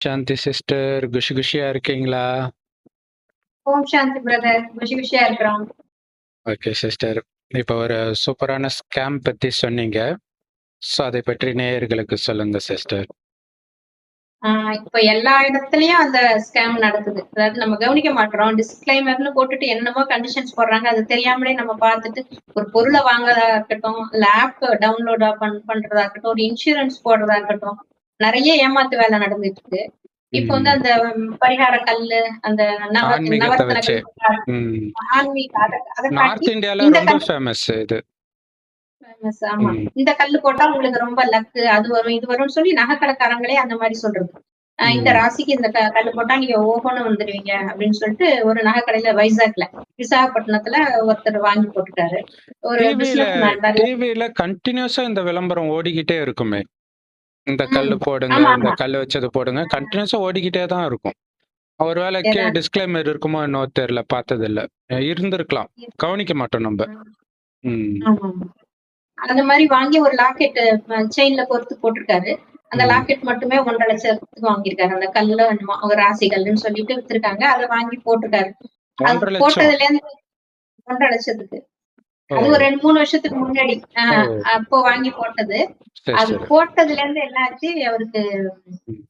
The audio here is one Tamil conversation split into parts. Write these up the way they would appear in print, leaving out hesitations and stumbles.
சாந்தி சிஸ்டர். குஷி குஷியா இருக்கீங்களா? ஓம் சாந்தி பிரதர். குஷி குஷியா இருக்கிறோம். Okay sister. இப்போ ஒரு சூப்பரான ஸ்கேம் பத்தி சொன்னீங்க. ஸோ அதை பற்றி நேயர்களுக்கு சொல்லுங்க சிஸ்டர். இப்ப எல்லா இடத்துலயும் அந்த ஸ்கேம் நடக்குது. அதாவது நம்ம கவனிக்க மாட்றோம். டிஸ்க்ளைமர்னு போட்டுட்டு என்னமோ கண்டிஷன்ஸ் போடுறாங்க. அது தெரியாமலே நம்ம பார்த்துட்டு ஒரு பொருள வாங்குறதா இருக்கட்டும், இல்ல ஆப் டவுன்லோட் பண்றதா இருக்கட்டும், ஒரு இன்சூரன்ஸ் போடுறதா இருக்கட்டும், நெறைய ஏமாத்து வேலை நடந்துட்டு இருக்கு. இப்ப வந்து அந்த பரிகார கல்லு, அந்த ஆன்மீகத்தை நவரத்தின வச்சு. கல், ஆன்மீக அத காட்டி நார்த் இந்தியால இந்த ரொம்ப கல் ஃபேமஸ் இது. ஃபேமஸ். ஆமா. இந்த கல்லு போட்டா உங்களுக்கு ரொம்ப லக்கு, அது வரும், இது வரும்னு சொல்லி நகைக்கடைக்காரங்களே அந்த மாரி சொல்றது. இந்த ராசிக்கு இந்த கல்லு போட்டா நீங்க ஓஹோன்னு வந்துருவீங்க அப்படின்னு சொல்லிட்டு ஒரு நகைக்கடையில வைசாக்ல, விசாகப்பட்டினத்துல ஒருத்தர் வாங்கி போட்டுட்டாரு. ஒரு பிசினஸ் மேன் தான். டிவில கண்டினியூஸா இந்த விளம்பரம் ஓடிக்கிட்டே இருக்குமே. இந்த கல்லு போடுங்க, ஆமா, இந்த ஆமா. கல்லு வச்சது போடுங்க. கண்டினியூஸா ஓடிக்கிட்டே தான் இருக்கும். ஒருவேளை ஏதாவது டிஸ்க்ளைமர் இருக்குமோ என்னவோ தெரியல, பார்த்ததில்ல. இருந்திருக்கலாம். கவனிக்க மாட்டோம் நம்ம. ஆமா. அந்த மாதிரி வாங்கி ஒரு லாக்கெட் செயின்ல கோர்த்து போட்டிருக்காரு. அந்த லாக்கெட் மட்டுமே 1,50,000 லட்சத்துக்கு வாங்கியிருக்காரு. அந்த கல்லுல ஒரு ராசி கல்லுன்னு சொல்லிட்டு வித்திருக்காங்க. அதை வாங்கி போட்டுட்டாரு. அது 1,50,000 போட்டதுல இருந்து 1,50,000 லட்சத்துக்கு. அது ஒரு 2, 3 வருஷத்துக்கு முன்னாடி. அப்போ வாங்கி போட்டது. அது போட்டதுல இருந்து என்ன ஆச்சு, அவருக்கு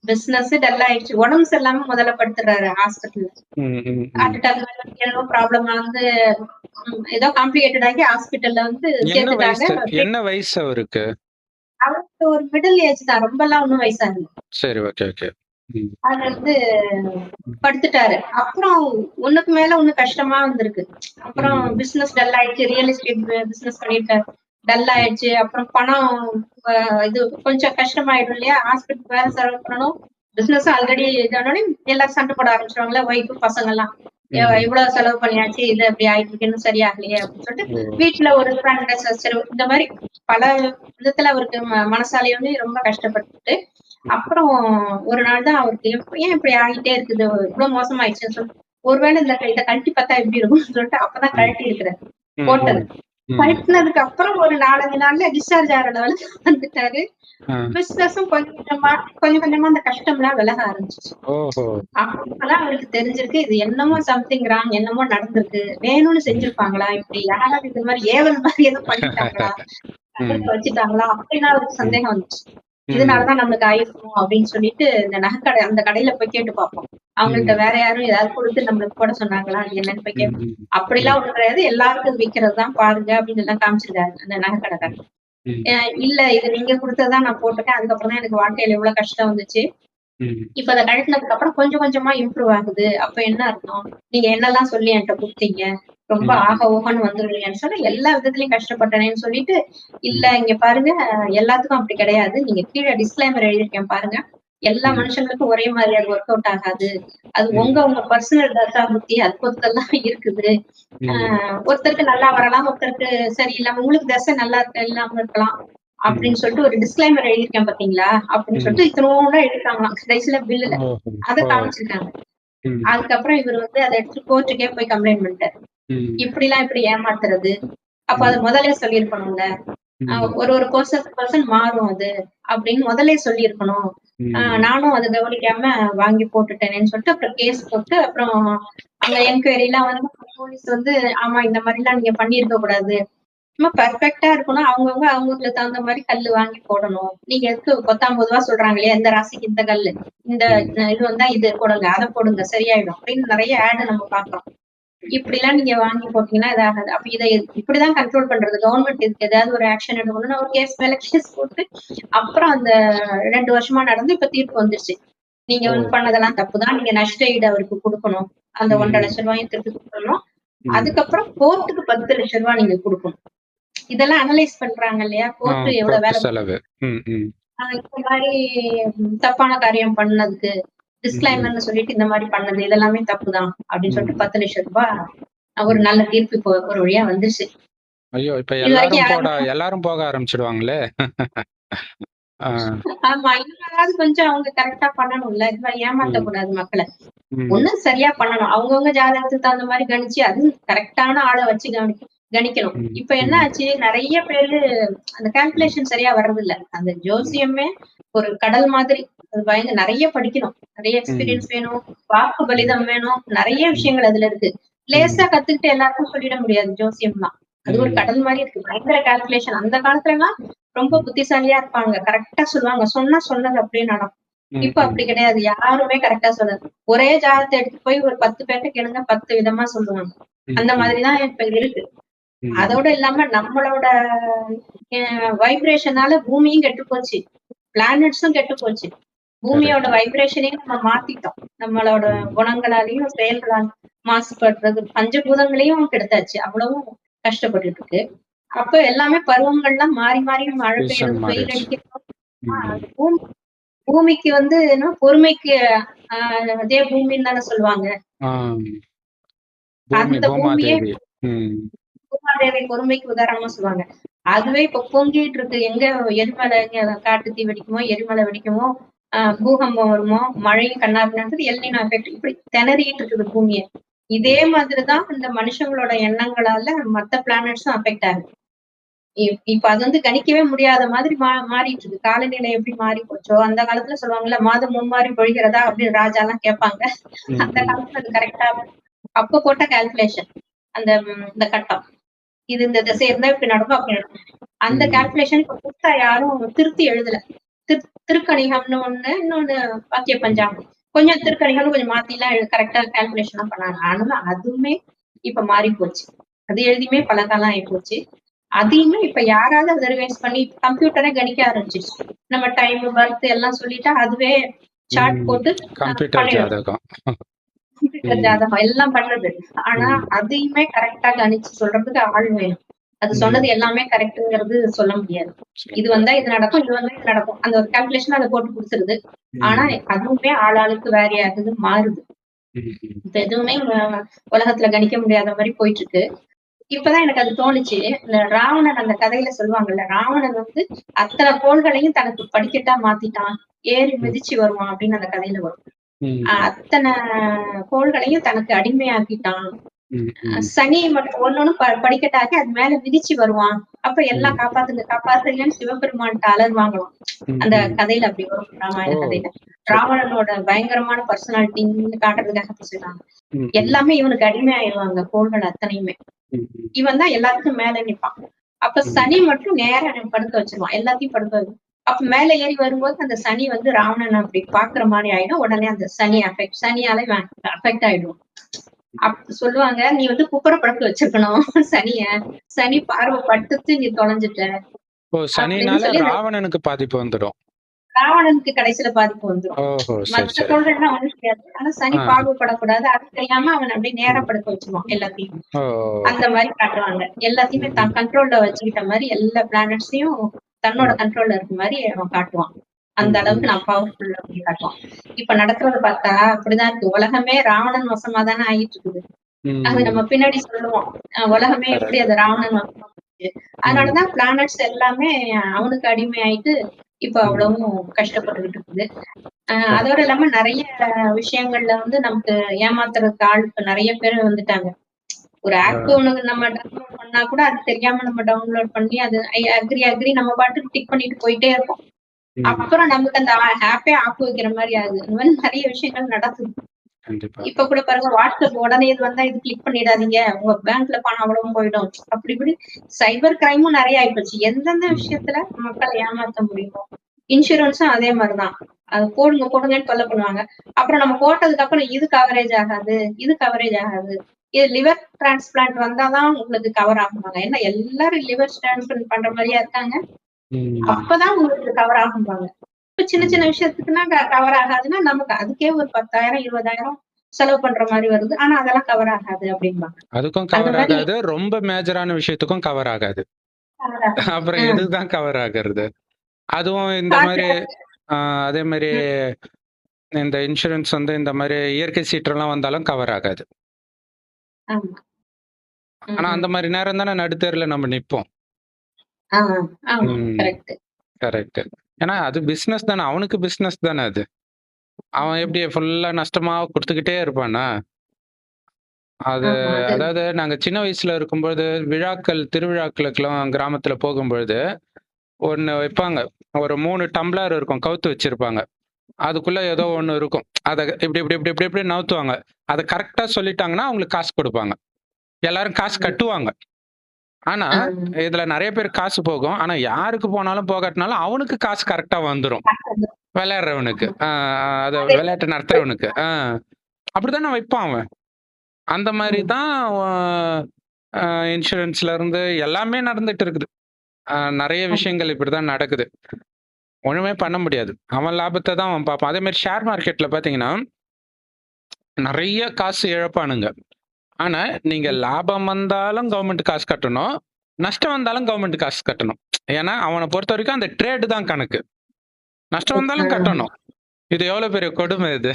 பிசினஸ் டல் ஆயிடுச்சு. உடம்பு சரியில்லாம முதல்ல படுத்துறாரு ஹாஸ்பிட்டல்ல. ஹார்ட் அட்டாக் ஏதோ ப்ராப்ளம் வந்து ஏதோ காம்ப்ளிகேட்டட் ஆகி ஹாஸ்பிட்டல்ல வந்து சேர்த்துட்டாங்க. என்ன வயசு அவருக்கு? அவருக்கு ஒரு மிடில் ஏஜ் தான். ரொம்பலாம் ஒண்ணும் வயசாகல. சரி, ஓகே, ஓகே. அது வந்து படுத்துட்டாரு. அப்புறம் ஒண்ணுக்கு மேல ஒண்ணு கஷ்டமா வந்திருக்கு. அப்புறம் பிசினஸ் டல் ஆயிடுச்சு. ரியல் எஸ்டேட் பிசினஸ் பண்ணிட்டு டல் ஆயிடுச்சு. அப்புறம் பணம் இது கொஞ்சம் கஷ்டமாயிடும் இல்லையா? ஹாஸ்பிட்டல் வேற செலவு பண்ணணும். பிசினஸ் ஆல்ரெடி இதானோட எல்லாரும் சண்டை போட ஆரம்பிச்சிருவாங்களா, ஒய்ஃபு பசங்க எல்லாம். இவ்வளவு செலவு பண்ணியாச்சு, இது அப்படி ஆயிட்டு இருக்கு, இன்னும் சரியாகலையே அப்படின்னு சொல்லிட்டு வீட்டுல ஒரு சண்டை சச்சரவு, இந்த மாதிரி பல விதத்துல அவருக்கு மனசாலையும் ரொம்ப கஷ்டப்பட்டு, அப்புறம் ஒரு நாள் தான் அவருக்கு ஏன் இப்படி ஆகிட்டே இருக்குது, இவ்வளவு மோசமாயிடுச்சுன்னு சொல்லிட்டு, ஒருவேளை இதை கழட்டி பார்த்தா எப்படி இருக்கும்னு சொல்லிட்டு அப்பதான் கழட்டி இருக்கிறார் போட்டது. கழட்டினதுக்கு அப்புறம் ஒரு 4-5 நாள்ல டிஸ்சார்ஜ் ஆகிற லெவலுக்கு வந்துட்டாரு. பிசினஸும் கொஞ்சம் கொஞ்சமா அந்த கஷ்டம் எல்லாம் விலக ஆரம்பிச்சிச்சு. அப்பதான் அவருக்கு தெரிஞ்சிருக்கு, இது என்னமோ சம்திங் ராங், என்னமோ நடந்திருக்கு, வேணும்னு செஞ்சிருப்பாங்களா, இப்படி யாராவது இது மாதிரி ஏவல் மாதிரி எதுவும் பண்ணிட்டாங்களா, வச்சுட்டாங்களா அப்படின்னு அவருக்கு சந்தேகம் வந்துச்சு. இதனாலதான் நம்மளுக்கு ஆயிருக்கும் அப்படின்னு சொல்லிட்டு இந்த நகைக்கடை, அந்த கடையில போய் கேட்டு பார்ப்போம். அவங்கள்ட்ட வேற யாரும் ஏதாவது கொடுத்து நம்மளுக்கு போட சொன்னாங்களா, அது என்னன்னு போய் கேட்போம். அப்படிலாம் ஒண்ணு கிடையாது, எல்லாருக்கும் விற்கிறதுதான் பாருங்க அப்படின்னு எல்லாம் காமிச்சிருக்காரு அந்த நகைக்கடைக்காரர். இல்ல, இது நீங்க கொடுத்ததுதான் நான் போட்டுட்டேன். அதுக்கப்புறம் தான் எனக்கு வாழ்க்கையில எவ்வளவு கஷ்டம் வந்துச்சு. இப்ப அதை கழட்டினதுக்கு அப்புறம் கொஞ்சம் கொஞ்சமா இம்ப்ரூவ் ஆகுது. அப்ப என்ன அர்த்தம், நீங்க என்னெல்லாம் சொல்லி என்கிட்ட கொடுத்தீங்க, ரொம்ப ஆக ஓகன்னு வந்துருவீங்கன்னு சொல்லி எல்லா விதத்துலயும் கஷ்டப்பட்டேன்னு சொல்லிட்டு, இல்ல இங்க பாருங்க, எல்லாத்துக்கும் அப்படி கிடையாது. நீங்க கீழே டிஸ்க்ளைமர் எழுதியிருக்கேன் பாருங்க. எல்லா மனுஷங்களுக்கும் ஒரே மாதிரி அது ஒர்க் அவுட் ஆகாது. அது உங்க பர்சனல் தசா புத்தி அது பொறுத்தெல்லாம் இருக்குது. ஒருத்தருக்கு நல்லா வரலாம், ஒருத்தருக்கு சரியில்லாம, உங்களுக்கு தசை நல்லா இல்லாம இருக்கலாம் அப்படின்னு சொல்லிட்டு ஒரு டிஸ்க்ளைமர் எழுதியிருக்கேன் பாத்தீங்களா அப்படின்னு சொல்லிட்டு இத்தனோட எழுதிருக்காங்களாம் கடைசியில பில்லுல. அதை காமிச்சிருக்காங்க. அதுக்கப்புறம் இவர் வந்து அதை எடுத்து கோர்ட்டுக்கே போய் கம்ப்ளைண்ட் பண்ணிட்டாரு. இப்படி ஏமாத்துறது. அப்ப அதை முதலே சொல்லியிருக்கணும்ல. ஒரு பர்சன் மாறும் அது அப்படின்னு முதலே சொல்லியிருக்கணும். நானும் அதை கவனிக்காம வாங்கி போட்டுட்டேனேன்னு சொல்லிட்டு அப்புறம் கேஸ் போட்டு, அப்புறம் அங்க என்கொயரி எல்லாம் வந்து போலீஸ் வந்து ஆமா இந்த மாதிரி எல்லாம் நீங்க பண்ணிருக்க கூடாது, சும்மா பெர்ஃபெக்ட்டா இருக்கணும், அவங்கவுங்க அவங்களுக்கு தகுந்த மாதிரி கல்லு வாங்கி போடணும். நீங்க எதுக்கு 19 சொல்றாங்களே, இந்த ராசிக்கு இந்த கல்லு, இந்த இது வந்தா இது போடுங்க, அதை போடுங்க, சரியாயிடும் அப்படின்னு நிறைய ஆட் நம்ம பாக்குறோம். இப்படி எல்லாம் நீங்க வாங்கி போட்டீங்கன்னா இதாகாது. அப்ப இதை இப்படிதான் கண்ட்ரோல் பண்றது. கவர்மெண்ட் இதுக்கு ஏதாவது ஒரு ஆக்ஷன் எடுக்கணும்னு ஒரு கேஸ் மேல கேஸ் போட்டு, அப்புறம் அந்த 2 வருஷமா நடந்து இப்ப தீர்ப்பு வந்துருச்சு. நீங்க வந்து பண்ணதெல்லாம் தப்புதான், நீங்க நஷ்ட ஈடு அவருக்கு கொடுக்கணும், அந்த 1,50,000 ரூபாயும் திருப்பி கொடுக்கணும். அதுக்கப்புறம் கோர்ட்டுக்கு 10,00,000 ரூபாய் நீங்க கொடுக்கணும். இதெல்லாம் அனலைஸ் பண்றாங்க இல்லையா, கோர்ட் எவ்வளவு வேலை செலவு. இந்த மாதிரி தப்பான காரியம் பண்ணதுக்கு டிஸ்க்ளைமர்னு சொல்லிட்டு இந்த மாதிரி பண்ணது இதெல்லாமே தப்புதான் அப்படின்னு சொல்லிட்டு 10,00,000 ரூபாய் ஒரு நல்ல தீர்ப்பு இப்போ ஒரு வழியா வந்துருச்சு. ஐயோ, இப்ப எல்லாரும் போக ஆரம்பிச்சிடுவாங்களே. ஆமா, இன்னும் கொஞ்சம் அவங்க கரெக்டா பண்ணணும்ல, ஏமாத்தக்கூடாது மக்களை. ஒண்ணு சரியா பண்ணணும், அவங்கவுங்க ஜாதகத்துக்கு தகுந்த மாதிரி கணிச்சு, அது கரெக்டான ஆளை வச்சு கணிக்கணும். இப்ப என்ன ஆச்சு, நிறைய பேரு அந்த கால்குலேஷன் சரியா வர்றது இல்ல. அந்த ஜோசியமே ஒரு கடல் மாதிரி, அது பயந்து நிறைய படிக்கணும், நிறைய ம். எக்ஸ்பீரியன்ஸ் வேணும், வாக்கு ம். பலிதம் வேணும், நிறைய ம். விஷயங்கள் அதுல இருக்கு. லேசா ம். கத்துக்கிட்டு எல்லாருக்கும் சொல்லிட முடியாது ஜோசியம்லாம். அது ஒரு ம். கடல் மாரி இருக்கு. பயங்கர கால்குலேஷன். அந்த காலத்துலலாம் ரொம்ப ம். புத்திசாலியா இருப்பாங்க. கரெக்ட்டா சொல்லுவாங்க. சொன்னா சொன்னது அப்படியே நடக்கும். ம். இப்ப அப்படி ம். கிடையாது. யாருமே கரெக்ட்டா சொல்லாது. ஒரே ஜாதகத்த எடுத்துட்டு போய் ஒரு 10 பேர்ட்ட கேளுங்க 10 விதமா சொல்லுவாங்க. ம். அந்த ம். மாதிரி தான் இப்ப இருக்கு. ம். அதோட இல்லாம நம்மளோட வைப்ரேஷனால பூமியும் கெட்டு போச்சு. பிளானட்ஸும் கெட்டு போச்சு. பூமியோட கரெக்ட். வைப்ரேஷனையும் நம்ம மாத்திட்டோம். நம்மளோட ம். குணங்களாலயும், செயல்களாலும் மாசுபடுறது பஞ்சபூதங்களையும் கெடுத்தாச்சு. அவ்வளவும் கஷ்டப்பட்டுட்டு இருக்கு. அப்ப எல்லாமே பருவங்கள்லாம் மாறி, மாறி மழை சீசன் பெய்யறது, வெயில் மாறிடுச்சு. அடிக்கிறது. ம். அது பூமிக்கு வந்து என்ன பொறுமைக்கு அ அதே பூமின்னு தானே சொல்லுவாங்க. ஆ. பூமி அந்த பூமியே பூமாதேவி. ம். பூமாதேவி பொறுமைக்கு உதாரணமா சொல்லுவாங்க. அதுவே இப்ப பொங்கிட்டு இருக்கு. எங்க எரிமலை காட்டு தீ வெடிக்குமோ, எரிமலை வெடிக்குமோ, பூகம்பம் வருமோ, மழையும் கன்னாபின்னான்னு எல்னினோ எஃபெக்ட் இப்படி திணறிட்டு இருக்குது பூமிய. இதே மாதிரி தான் இந்த மனுஷங்களோட எண்ணங்களால மத்த பிளானட்ஸும் அஃபெக்ட் ஆகுது. இப்ப அது வந்து கணிக்கவே முடியாத மாதிரி மாறிட்டு இருக்கு. காலநிலை எப்படி மாறி போச்சோ, அந்த காலத்துல சொல்லுவாங்கல்ல, மாதம் மும்மாரி பொழிகிறதா அப்படின்னு ராஜாலாம் கேட்பாங்க. ம். அந்த ம். காலத்துல அது கரெக்ட்டா அப்ப போட்ட கால்குலேஷன். அந்த இந்த கட்டம். இது இந்த திசை இருந்தா இப்படி நடக்கும், அப்படி நடக்கும். அந்த ம். கால்குலேஷன் இப்ப புதுசா யாரும் திருத்தி எழுதல. திருக்கணிகம்னு ஒண்ணு, இன்னொன்னு வாக்கிய ம். பஞ்சாங்கம். கொஞ்சம் திருக்கணிகம்னு கொஞ்சம் மாத்திலாம் கரெக்ட்டா கால்குலேஷன்லாம் பண்ணாங்க. ஆனா அதுவுமே இப்ப மாறி போச்சு. அது எழுதியுமே பல காலம் ஆயிப்போச்சு. அதையுமே இப்ப யாராவது அத ரிவைஸ் பண்ணி கம்ப்யூட்டரே கணிக்க ஆரம்பிச்சிருச்சு. நம்ம டைம், பர்த் எல்லாம் சொல்லிட்டா அதுவே சார்ட் ம். போட்டு கம்ப்யூட்டர் பண்ணிடும். ஜாதகம். கம்ப்யூட்டர் ம். ஜாதகம் எல்லாம் பண்ணுது. ஆனா ம். அதையுமே கரெக்ட்டா கணிச்சு சொல்றதுக்கு ஆள் வேணும். அது சொன்னது ம். எல்லாமே கரெக்ட்ங்கிறது சொல்ல முடியாது. சொல்ல இது முடியாது. வந்தா இது நடக்கும், இது வந்தா இது நடக்கும். அந்த ஒரு கால்குலேஷன் அத போட்டு குடுத்துருது. ஆனா ம். அதுவுமே ஆளாளுக்கு வேரி ஆகுது, மாறுது. ம். ம். இப்ப எதுவுமே உலகத்துல கணிக்க முடியாத மாரி போயிட்டு இருக்கு. இப்பதான் எனக்கு அது தோணுச்சு. இந்த ராவணன் அந்த கதையில சொல்லுவாங்கல்ல, ராவணன் வந்து அத்தன கோள்களையும் தனக்கு படிக்கட்டா மாத்திட்டான். ஏறி ம். மிதிச்சு வருவான் அப்படின்னு அந்த கதையில வரும். ம். அத்தன கோள்களையும் தனக்கு அடிமையாக்கிட்டான். ம். ம். சனி மட்டும் ஒண்ணொண்ணும் படிக்கட்டாக்கி அது மேல மிதிச்சு வருவான். அப்ப எல்லாம் ம். காப்பாத்துங்க, காப்பாத்துங்கன்னு சிவபெருமான்ட்ட அலறுவாங்களாம். ம். அந்த ம். கதையில அப்படி வரும் ஓ! ராமாயண கதையில. சூப்பர். ராவணனோட பயங்கரமான பர்சனாலிட்டின்னு காட்டுறதுக்காக அப்படி சொல்றாங்க. ம். ம். எல்லாமே இவனுக்கு அடிமை ஆயிருவாங்க கோள்கள் அத்தனையுமே. ம். ம். இவன் தான் எல்லாத்துக்கும் மேல நிப்பான். அப்ப ம். சனி மட்டும் நேரா படுக்க வச்சிருவான். எல்லாத்தையும் படுக்க வைக்கும். அப்ப மேல ஏறி வரும்போது அந்த சனி வந்து ராவணன அப்படி பாக்குற மாரி ஆயிடும். உடனே அந்த சனியால இவன் அஃபெக்ட் ஆயிடுவான். சொல்லுவாங்க, "நீ வந்து குப்புற படுக்க வச்சிருக்கணும் சனிய. சனி பார்வை பட்டுச்சு நீ தொலைஞ்சுட்ட." ஓ! அப்படின்னு சனினால சொல்லி அந்த ராவணனுக்கு பாதிப்பு வந்துடும். ராவணனுக்கு கடைசியில பாதிப்பு வந்துரும். ஓஹோ! சரி, மத்த சரி. கோள்கள்லாம் ஒண்ணும் செய்யாது. ஆனா சனி ஆ. பாகுபடக்கூடாது. அது தெரியாம அவன அப்படியே நேரா ம். படுக்க வச்சுருவான் எல்லாத்தையும். ஓ! அந்த மாரி காட்டுவாங்க. எல்லாத்தையுமே ம். தான் கண்ட்ரோல்ல வச்சுக்கிட்ட மாரி எல்லா பிளானட்ஸையும் தன்னோட ம். கண்ட்ரோல்ல இருக்க மாரி அவன் காட்டுவான். அந்த ம். அளவுக்கு ம். நான் பவர்ஃபுல் அப்படின்னு காட்டுவான். இப்ப நடக்கிறத பார்த்தா அப்படிதான் இருக்கு. உலகமே ராவணன் வசமா தானே ஆயிட்டு இருக்குது. அது நம்ம ம். பின்னாடி சொல்லுவோம். உலகமே எப்படி கரெக்ட். அது ராவணன் வசமா போச்சு. ம். அதனாலதான் பிளானட்ஸ் எல்லாமே அவனுக்கு அடிமையாயிட்டு இப்ப ம். அவ்வளவும் கஷ்டப்பட்டுக்கிட்டு இருக்குது. அதோட கரெக்ட். இல்லாம நெறைய விஷயங்கள்ல வந்து நமக்கு ஏமாத்துறதுக்கு ஆள் இப்ப நெறைய பேர் வந்துட்டாங்க. ஒரு ஆப் ஆ. ஒண்ணு நம்ம டவுன்லோட் பண்ணா கூட அது தெரியாம நம்ம டவுன்லோட் பண்ணி அது அக்ரி நம்ம பாட்டுக்கு டிக் பண்ணிட்டு போயிட்டே இருப்போம். ம். அப்புறம் நமக்கு அந்த ஆப்பே ஆஃப் வைக்கிற மாரி ஆகுது. இந்த மாரி நெறைய விஷயங்கள் நடக்குது. கண்டிப்பா. இப்ப கூட பாருங்க வாட்ஸ்அப் உடனே இது வந்தா இது கிளிக் பண்ணிடாதீங்க. உங்க பேங்க்ல பணம் அவ்வளவும் போயிடும். அப்படி இப்படி சைபர் கிரைமும் நெறைய ஆயிப்போச்சு. எந்தெந்த ம். விஷயத்துல மக்கள ஏமாத்த முடியுமோ. இன்சூரன்ஸும் அதே மாரிதான். அது போடுங்க போடுங்கன்னு தொல்ல பண்ணுவாங்க. அப்புறம் நம்ம போட்டதுக்கு அப்புறம் இது கவரேஜ் ஆகாது. இது கவரேஜ் ஆகாது. இது லிவர் டிரான்ஸ்பிளான்ட் வந்தா தான் உங்களுக்கு கவர் ஆகுமாங்க. ஏன்னா எல்லாரும் லிவர் டிரான்ஸ்பிளான்ட் பண்ற மாரியா இருக்காங்க. ம். அப்பதான் உங்களுக்கு கவர் ஆகும்பாங்க. இப்ப சின்ன சின்ன ம். விஷயத்துக்குன்னா கவர் ஆகாதுன்னா, நமக்கு அதுக்கே ஒரு 10,000, 20,000 செலவு பண்ற மாரி வருது. ஆனா அதெல்லாம் கவர் ஆகாது அப்டிம்பாங்க. அதுக்கும் அந்த கவர் மாரி ஆகாது. ரொம்ப மேஜரான விஷயத்துக்கும் கவர் ஆகாது. கவர் ஆகாது. அப்புறம் எதுக்கு தான் கவர் ஆகுறது? அதுவும் இந்த காசு மாரி அ அதே மாரி ம். இந்த இன்சூரன்ஸ் வந்து இந்த மாரி இயற்கை சீற்றம்லாம் வந்தாலும் கவர் ஆகாது. ஆமா. ஆனா அந்த ம். மாரி நேரம் தானே நடுத்தெருவுல நம்ம நிப்போம். ஆ, ஆமா. ம். கரெக்ட். கரெக்ட். ஏன்னா அது பிசினஸ் தானே. அவனுக்கு பிசினஸ் தானே அது. அவன் ம். எப்படி ஃபுல்லா நஷ்டமா குடுத்துக்கிட்டே இருப்பானா? அது ஆமா. அது அதாவது நாங்க சின்ன வயசுல இருக்கும்பொழுது விழாக்கள், திருவிழாக்களுக்கெல்லாம் கிராமத்துல போகும்பொழுது, ஒண்ணு வைப்பாங்க. ஒரு 3 டம்ளர் இருக்கும். கவுத்து வச்சிருப்பாங்க. அதுக்குள்ள ஏதோ ஒண்ணு இருக்கும். அத இப்படி இப்படி இப்படி இப்படி இப்படி நவுத்துவாங்க. அத கரெக்ட்டா சொல்லிட்டாங்கன்னா, அவங்களுக்கு காசு குடுப்பாங்க. எல்லாரும் காசு கட்டுவாங்க. ஆனா, ஆ. இதுல நெறைய பேர் காசு போகும். ஆனா, யாருக்கு போனாலும் போகாட்டினாலும் அவனுக்கு காசு கரெக்ட்டா வந்துரும். விளையாடுறவனுக்கு. அத அதே விளையாட்டு நடத்துறவனுக்கு. அப்படித்தானே வைப்பான் அவன். அந்த மாரி ம். தான் அ இன்சூரன்ஸ்ல இருந்து எல்லாமே நடந்துட்டு இருக்குது. நெறைய ஆமா. விஷயங்கள் இப்படிதான் நடக்குது. ஒண்ணுமே பண்ண முடியாது. அவன் லாபத்த தான் அவன் பார்ப்பான். அதே மாரி ஷேர் மார்க்கெட்ல பார்த்தீங்கன்னா, நெறைய காசு இழப்பானுங்க. ஆனா, நீங்க ம். லாபம் வந்தாலும் கவர்மெண்ட் காசு கட்டணும். நஷ்டம் வந்தாலும் கவர்மெண்ட் காசு கட்டணும். ஏன்னா, அவன பொறுத்தவரைக்கும் அந்த ட்ரேடு தான் கணக்கு. நஷ்டம் வந்தாலும் கட்டணும். இது எவ்வளோ பெரிய கொடுமை இது.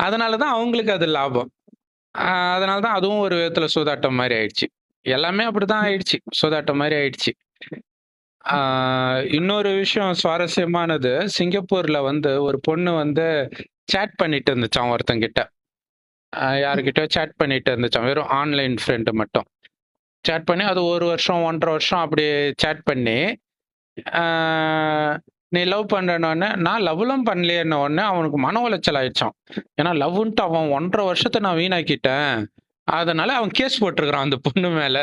அதனால தான் அவங்களுக்கு அது லாபம். அ அதனால தான் அதுவும் ஒரு விதத்துல சூதாட்டம் மாரி ஆயிடுச்சு. எல்லாமே அப்படித்தான் ஆயிடுச்சு. சூதாட்டம் மாரி ஆயிடுச்சு. ஆ இன்னொரு விஷயம் சுவாரஸ்யமானது, சிங்கப்பூர்ல வந்து ஒரு பொண்ணு வந்து சேட் பண்ணிட்டு இருந்துச்சாம் ஒருத்தன்கிட்ட. யார்கிட்டயோ சேட் பண்ணிட்டு இருந்துச்சாம். வெறும் ஆன்லைன் ஃப்ரெண்ட் மட்டும். சேட் பண்ணி அது 1 வருஷம், 1 1/2 வருஷம் அப்படியே சேட் பண்ணி, ஆ "நீ லவ் பண்றேன்னோனே" நான் லவ்லாம் பண்ணலையேன்ன உடனே அவனுக்கு மன உளைச்சல் ஆயிடுச்சாம். ஏன்னா லவ்வுன்ட்டு அவன் 1 1/2 வருஷத்த நான் வீணாக்கிட்டேன். அதனால அவன் கேஸ் போட்டுருக்கான் அந்த பொண்ணு மேல.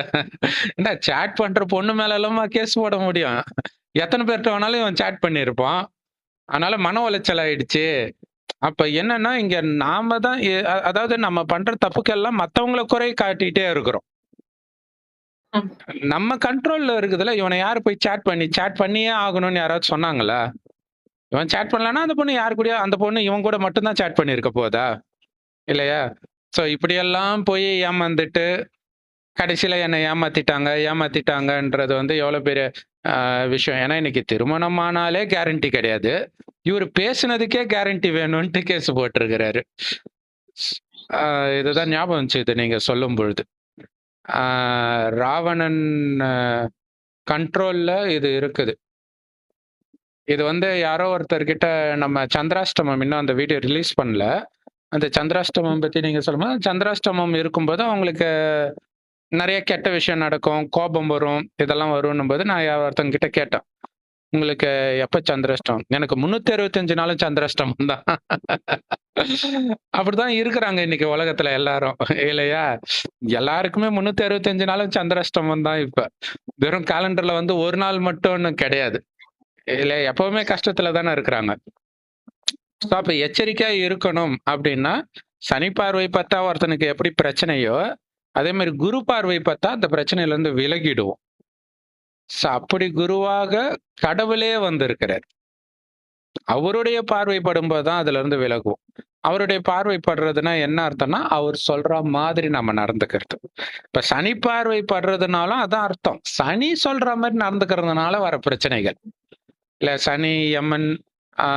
ஏன்டா சேட் பண்ற பொண்ணு மேலலாமா கேஸ் போட முடியும்? எத்தன பேர்ட்ட வேணாலும் இவன் சேட் பண்ணியிருப்பான். அதனால மன உளைச்சல் ஆயிடுச்சு. அப்ப என்னன்னா, இங்க நாம தான் அதாவது நம்ம பண்ற தப்புக்கெல்லாம் மத்தவங்கள குறை காட்டிட்டே இருக்கிறோம். ஆமா. நம்ம கண்ட்ரோல்ல இருக்குதுல்ல, இவன யாரு போய் சேட் பண்ணியே ஆகணும்னு யாராவது சொன்னாங்களா? இவன் சேட் பண்ணலன்னா, அந்த பொண்ணு யார் கூடயோ அந்த பொண்ணு இவன் கூட மட்டும் தான் சேட் பண்ணியிருக்க போதா? இல்லையா? ஸோ இப்படியெல்லாம் போய் ஏமாந்துட்டு, கடைசியில என்ன ஏமாத்திட்டாங்கன்றது வந்து எவ்வளோ பெரிய விஷயம். ஏன்னா இன்னைக்கு திருமணம் ஆனாலே கேரண்டி கிடையாது. இவரு பேசுனதுக்கே கேரண்டி வேணும்ன்ட்டு கேஸ் போட்டிருக்கிறாரு. அ இதுதான் ஞாபகம் வந்துச்சு இத நீங்க சொல்லும்பொழுது. ஆ ராவணன் கண்ட்ரோல்ல இது இருக்குது. இது வந்து யாரோ ஒருத்தர்கிட்ட நம்ம சந்திராஷ்டமம் இன்னும் அந்த வீடியோ ரிலீஸ் பண்ணல. அந்த சந்திராஷ்டமம் பத்தி நீங்க சொல்லும்போது, சந்திராஷ்டமம் இருக்கும்போது அவங்களுக்கு நெறைய கெட்ட விஷயம் நடக்கும், கோபம் வரும், இதெல்லாம் வரும்ன்னும்போது நான் ஒருத்தவங்ககிட்ட கேட்டேன். உங்களுக்கு எப்ப சந்திராஷ்டமம்? எனக்கு 365 நாளும் சந்திராஷ்டமம் தான். அப்படிதான் இருக்கிறாங்க இன்னைக்கு உலகத்துல எல்லாரும். இல்லையா? எல்லாருக்குமே 365 நாளும் சந்திராஷ்டமம் தான் இப்ப. வெறும் காலண்டர்ல வந்து 1 நாள் மட்டும்னு கிடையாது. இல்ல எப்பவுமே கஷ்டத்துல தானே இருக்கிறாங்க. ஸோ அப்ப எச்சரிக்கையா இருக்கணும் அப்படின்னா, சனி பார்வை பட்டா ஒருத்தனுக்கு எப்படி பிரச்சனையோ, அதே மாரி குரு பார்வை பட்டா அந்த பிரச்சனையில இருந்து விலகிடுவோம். ஸோ அப்படி குருவாக கடவுளே வந்திருக்கிறார். அவருடைய பார்வை படும்போது தான் அதிலிருந்து விலகுவோம். அவருடைய பார்வை படுறதுன்னா என்ன அர்த்தம்னா, அவர் சொல்ற மாதிரி நம்ம நடந்துக்கிறது. இப்ப சனி பார்வை படுறதுனாலும் அதான் அர்த்தம். சனி சொல்ற மாரி நடந்துக்கிறதுனால வர பிரச்சனைகள். இல்ல சனி, யமன், ஆ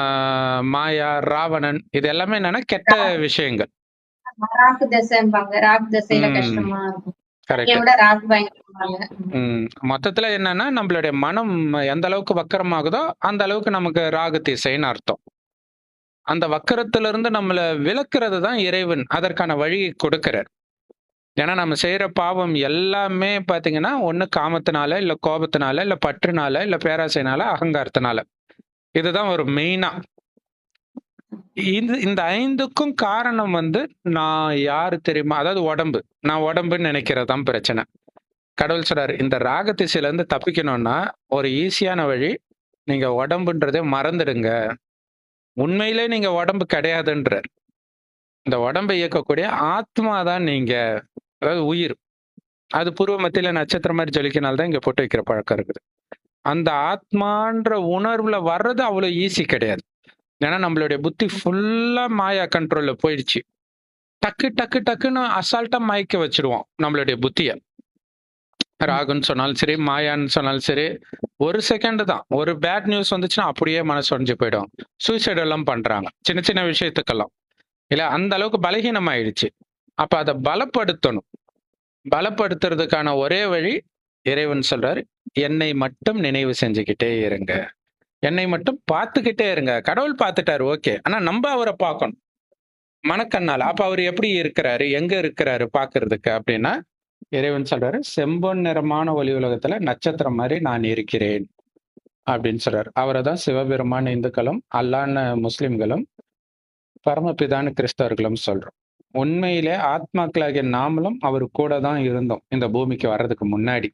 மாயா, ராவணன் இது எல்லாமே என்னன்னா கெட்ட விஷயங்கள். ராகு தசைம்பாங்க. ராகு தசையில ம். கஷ்டமா இருக்கும். சனிய கரெக்ட். விட ராகு பயங்கரம்பாங்க. மொத்தத்துல என்னன்னா, நம்மளுடைய மனம் எந்த அளவுக்கு வக்கரமாகுதோ, அந்த அளவுக்கு நமக்கு ராகு திசைன்னு அர்த்தம். அந்த வக்கரத்திலிருந்து நம்மள விலக்குறது தான் இறைவன் அதற்கான வழியை கொடுக்கிறார். ஏன்னா நம்ம செய்யற பாவம் எல்லாமே பார்த்தீங்கன்னா, ஒண்ணு காமத்தினால, இல்ல கோபத்தினால, இல்ல பற்றுனால, இல்ல பேராசைனால, அகங்காரத்தினால. இதுதான் ஒரு மெயினா. இந்த 5க்கும் காரணம் வந்து நான் யாரு தெரியுமா? அதாவது உடம்பு. நான் உடம்புன்னு நினைக்கிறது தான் பிரச்சனை. கடவுள் சொல்றாரு, இந்த ராக திசையிலருந்து தப்பிக்கணும்னா, ஒரு ஈஸியான வழி, நீங்க உடம்புன்றதே மறந்துடுங்க. உண்மையிலே நீங்க உடம்பு கிடையாதுன்றார். இந்த உடம்பை இயக்கக்கூடிய ஆத்மா தான் நீங்க. அதாவது உயிர். அது பூர்வ மத்தியில நட்சத்திரம் மாரி ஜொலிக்கிறனால தான் இங்க பொட்டு வைக்கிற பழக்கம் இருக்குது. அந்த ஆத்மான்ற உணர்வுல வர்றது அவ்வளோ ஈஸி கிடையாது. ஏன்னா நம்மளுடைய புத்தி ஃபுல்லா மாயா கண்ட்ரோல்ல போயிடுச்சு. டக்குன்னு அசால்ட்டா மயக்க வச்சுடுவோம் நம்மளுடைய புத்திய. ராகுன்னு சொன்னாலும் சரி, மாயான்னு சொன்னாலும் சரி, ஒரு செகண்ட் தான். ஒரு பேட் நியூஸ் வந்துச்சுன்னா அப்படியே மனசு உடைஞ்சு போயிடும். சூசைட் எல்லாம் பண்றாங்க. சின்ன சின்ன விஷயத்துக்கெல்லாம். இல்ல அந்த அளவுக்கு பலகீனம் ஆயிடுச்சு. அப்ப அத பலப்படுத்தணும். பலப்படுத்துறதுக்கான ஒரே வழி இறைவன் சொல்றாரு, என்னை மட்டும் நினைவு செஞ்சுக்கிட்டே இருங்க. என்னை மட்டும் பார்த்துக்கிட்டே இருங்க. கடவுள் பார்த்துட்டாரு ஓகே. ஆனா நம்ப அவர பார்க்கணும். மனக்கண்ணால. அப்ப அவரு எப்படி இருக்கிறாரு? எங்க இருக்கிறாரு பார்க்கறதுக்கு அப்படின்னா, இறைவன் சொல்றாரு, "செம்பொன் நிறமான ஒளி உலகத்துல நட்சத்திரம் மாரி நான் இருக்கிறேன்." அப்படின்னு சொல்றாரு. அவரை தான் சிவபெருமான் இந்துக்களும், அல்லான்னு முஸ்லிம்களும், பரமபிதான்னு கிறிஸ்தவர்களும் சொல்றோம். உண்மையிலே ஆத்மாக்களாகிய நாமளும் அவர் கூட தான் இருந்தோம் இந்த பூமிக்கு வர்றதுக்கு முன்னாடி.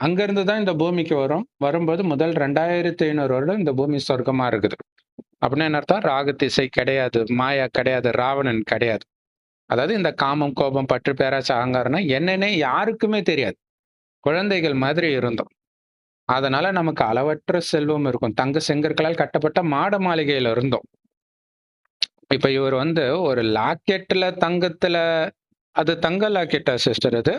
அங்கிருந்து தான் இந்த பூமிக்கு வரும். வரும்போது முதல் 2500 வருடம் இந்த பூமி சொர்க்கமா இருக்குது. அப்படின்னா என்ன அர்த்தம்? ராகு திசை கிடையாது, மாயா கிடையாது, ராவணன் கிடையாது. அதாவது இந்த காமம், கோபம், பற்று, பேராசை, அகங்காரம்னா என்னன்னே யாருக்குமே தெரியாது. குழந்தைகள் மாதிரி இருந்தோம். அதனால நமக்கு அளவற்ற செல்வம் இருக்கும். தங்க செங்கற்களால் கட்டப்பட்ட மாட மாளிகையில இருந்தோம். இப்ப இவர் வந்து ஒரு லாக்கெட்ல தங்கத்துல, அது தங்க லாக்கெட்டா சிஸ்டர் அது?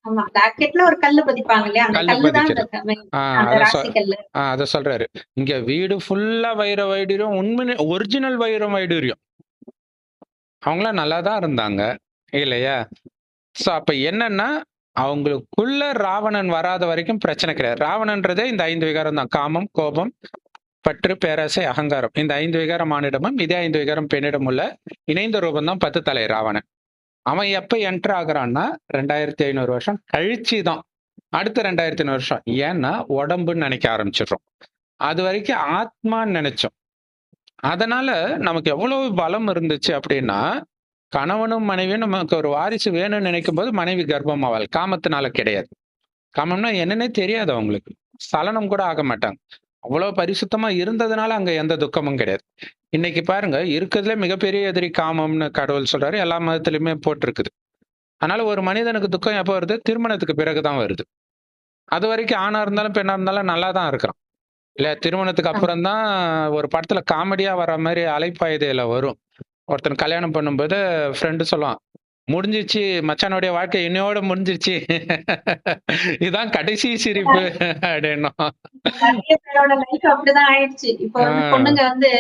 ஆமா, லாக்கெட்ல ஒரு கல்லு பதிப்பாங்க இல்லையா? அந்த கல்லு கல்லு தான் பதிக்கிறது. அந்த அத ராசி கல்லு. அத சொல்றாரு. இங்க வீடு ஃபுல்லா வைர வைடூரியம், உண்மையிலே ஒரிஜினல் வைரம் வைடூரியம். அவங்களாம் நல்லா தான் இருந்தாங்க. இல்லையா? சோ அப்ப என்னன்னா, அவங்களுக்குள்ள ராவணன் வராத வரைக்கும் பிரச்சனை கிடையாது. ராவணன்றதே இந்த 5 விகாரம் தான். காமம், கோபம், பற்று, பேராசை, அகங்காரம். இந்த 5 விகாரம் ஆணிடமும், இதே 5 விகாரம் பெண்ணிடம் உள்ள இணைந்த ரூபம் தான் 10 தலை ராவணன். அவன் எப்ப என்டர் ஆகுறான்னா 2500 வருஷம் கழிச்சு தான். அடுத்த 2500 வருஷம். ஏன்னா உடம்புன்னு நினைக்க ஆரம்பிச்சிடுறோம். அது வரைக்கும் ஆத்மான்னு நினைச்சோம். அதனால நமக்கு எவ்வளவு பலம் இருந்துச்சு அப்படின்னா, கணவனும் மனைவியும் நமக்கு ஒரு வாரிசு வேணும்னு நினைக்கும் போது மனைவி கர்ப்பமாவாள். காமத்தினால கிடையாது. காமம்னா என்னன்னே தெரியாது அவங்களுக்கு. சலனம் கூட ஆக மாட்டாங்க. அவ்வளவு பரிசுத்தமா இருந்ததுனால அங்க எந்த துக்கமும் கிடையாது. இன்னைக்கு பாருங்க, இருக்கிறதுல மிகப்பெரிய எதிரி காமம்னு கடவுள் சொல்றாரு. எல்லா மதத்திலுமே போட்டிருக்குது. அதனால ஒரு மனிதனுக்கு துக்கம் எப்போ வருது? திருமணத்துக்கு பிறகுதான் வருது. அது வரைக்கும் ஆணா இருந்தாலும் பெண்ணா இருந்தாலும் நல்லா தான் இருக்கிறான். இல்ல திருமணத்துக்கு அப்புறம் தான் ஒரு படத்துல காமெடியா வர மாதிரி அலைப்பாயுதையில வரும். ஒருத்தன் கல்யாணம் பண்ணும்போது ஃப்ரெண்டு சொல்லுவான், முடிஞ்சிருச்சு மச்சானுடைய வாழ்க்கை இன்னையோட முடிஞ்சிருச்சு. இதான் கடைசி சிரிப்பு அப்படின்னும். நிறைய பேரோட லைஃப் அப்படிதான் ஆயிடுச்சு. இப்ப வந்து ஆஹ் பொண்ணுங்க வந்து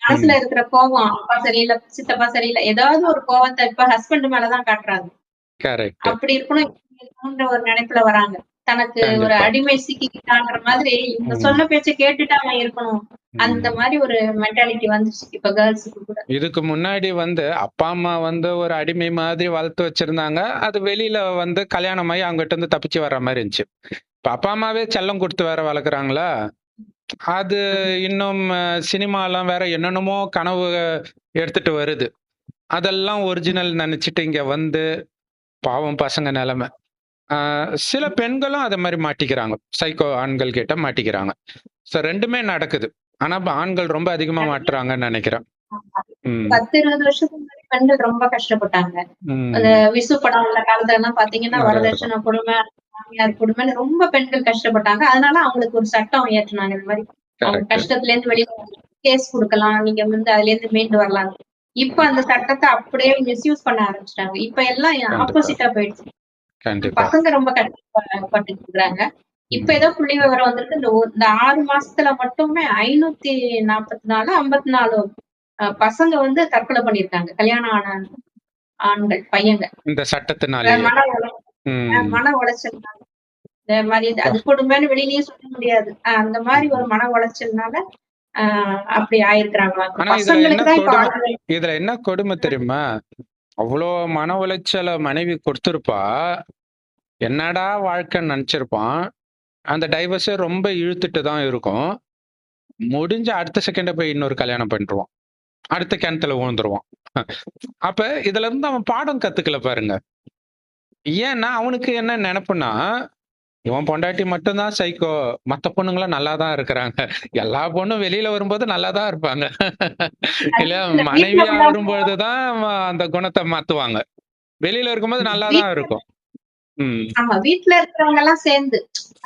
மனசுல இருக்கிற கோவம், அப்பா சரியில்லை, சித்தப்பா சரியில்லை, ஏதாவது ஒரு கோவத்தை இப்ப ஹஸ்பண்ட் மேலதான் காட்டுறாங்க. கரெக்ட். அப்படி இருக்கணும், இப்படி இருக்கணும்ன்ற ஒரு நினைப்புல வராங்க. தனக்கு ஒரு கண்டிப்பா. அடிமை சிக்கிக்கிட்டான்ற மாதிரி இவங்க ம். சொன்ன பேச்சை கேட்டுட்டு அவன் இருக்கணும். அந்த ம். மாதிரி ஒரு மென்டாலிட்டி வந்துச்சு இப்ப கேர்ள்ஸுக்கு கூட. இதுக்கு முன்னாடி வந்து அப்பா அம்மா வந்து ஒரு அடிமை மாதிரி வளர்த்து வச்சிருந்தாங்க. அது வெளியில வந்து கல்யாணம் ஆகி அவங்ககிட்ட இருந்து தப்பிச்சு வர்ற மாதிரி இருந்துச்சு. இப்ப அப்பா அம்மாவே செல்லம் கொடுத்து வேற வளர்க்குறாங்களா? அது இன்னும் சினிமாலாம் வேற என்னென்னமோ கனவு எடுத்துட்டு வருது. அதெல்லாம் ஒரிஜினல் நினைச்சிட்டு இங்க வந்து பாவம் பசங்க நிலைமை. சில பெண்களும் அத மாரி மாட்டிக்கிறாங்க. சைக்கோ ஆண்கள் கிட்ட மாட்டிக்கிறாங்க. ஸோ 2மே நடக்குது. ஆனா ஆண்கள் ரொம்ப அதிகமா மாட்றாங்கன்னு நெனைக்கிறேன். ம். 10, 20 வருஷத்துக்கு முன்னாடி பெண்கள் ரொம்ப கஷ்டப்பட்டாங்க. அந்த ம். விசு படம் உள்ள காலத்துல எல்லாம் பாத்தீங்கன்னா நெறைய இருக்கும். வரதட்சணை கொடுமை, மாமியார் கொடுமைன்னு ரொம்ப பெண்கள் கஷ்டப்பட்டாங்க. அதனால அவங்களுக்கு ஒரு சட்டம் இயற்றுனாங்க. இந்த மாதிரி அவங்க கரெக்ட். கஷ்டத்துல இருந்து வெளியே கேஸ் கொடுக்கலாம், நீங்க வந்து அதுல இருந்து மீண்டு வரலாம். இப்ப அந்த சட்டத்தை அப்படியே மிஸ்யூஸ் பண்ண ஆரம்பிச்சிட்டாங்க. இப்ப எல்லாம் கண்டிப்பா. ஆப்போசிட்டா போயிடுச்சு. கண்டிப்பா. பசங்க ரொம்ப கஷ்டப்பட்டுட்டு இருக்காங்க. இப்ப ம். ஏதோ புள்ளி விவரம் வந்திருக்கு. இந்த 6 மாசத்துல மட்டுமே 544, 54 பசங்க வந்து தற்கொலை பண்ணியிருக்காங்க. கல்யாணம் ஆன ஆண்கள், பையங்க. இந்த சட்டத்தினாலேயே. மன உள ம். மன உளைச்சல்னால. இந்த மாரி அது கொடுமைன்னு வெளியிலயும் சொல்ல முடியாது. அந்த மாரி ஒரு மன உளைச்சல்னால அ அப்படி ஆயிருக்கிறாங்களாம். ஆனா பசங்களுக்கு தான் இப்ப ஆண்கள். இதுல என்ன கொடுமை தெரியுமா? அவ்ளோ மன உளைச்சல மனைவி கொடுத்திருப்பா. என்னடா வாழ்க்கைன்னு நெனச்சிருப்பான். அந்த டைவர்ஸே ரொம்ப இழுத்துட்டு தான் இருக்கும். முடிஞ்ச அடுத்த செகண்டே போய் இன்னொரு கல்யாணம் பண்ணிருவான். அடுத்த கிணத்துல விழுந்துருவான். அப்ப இதுல இருந்து அவன் பாடம் கத்துக்கல பாருங்க. ஏன்னா அவனுக்கு என்ன நெனப்புன்னா, இவன் பொண்டாட்டி மட்டும் தான் சைக்கோ. மத்த பொண்ணுங்கலாம் நல்லா தான் இருக்கிறாங்க. எல்லா பொண்ணும் வெளியில வரும்போது நல்லா தான் இருப்பாங்க. இல்ல இல்ல வீட்ல மனைவியா உள்ளவங்க வரும்பொழுது தான் அந்த குணத்த மாத்துவாங்க. வெளியில இருக்கும்போது நல்லா தான் வீட்ல இருக்கும். ம். ஆமா, வீட்ல இருக்கிறவங்க எல்லாம் சேர்ந்து,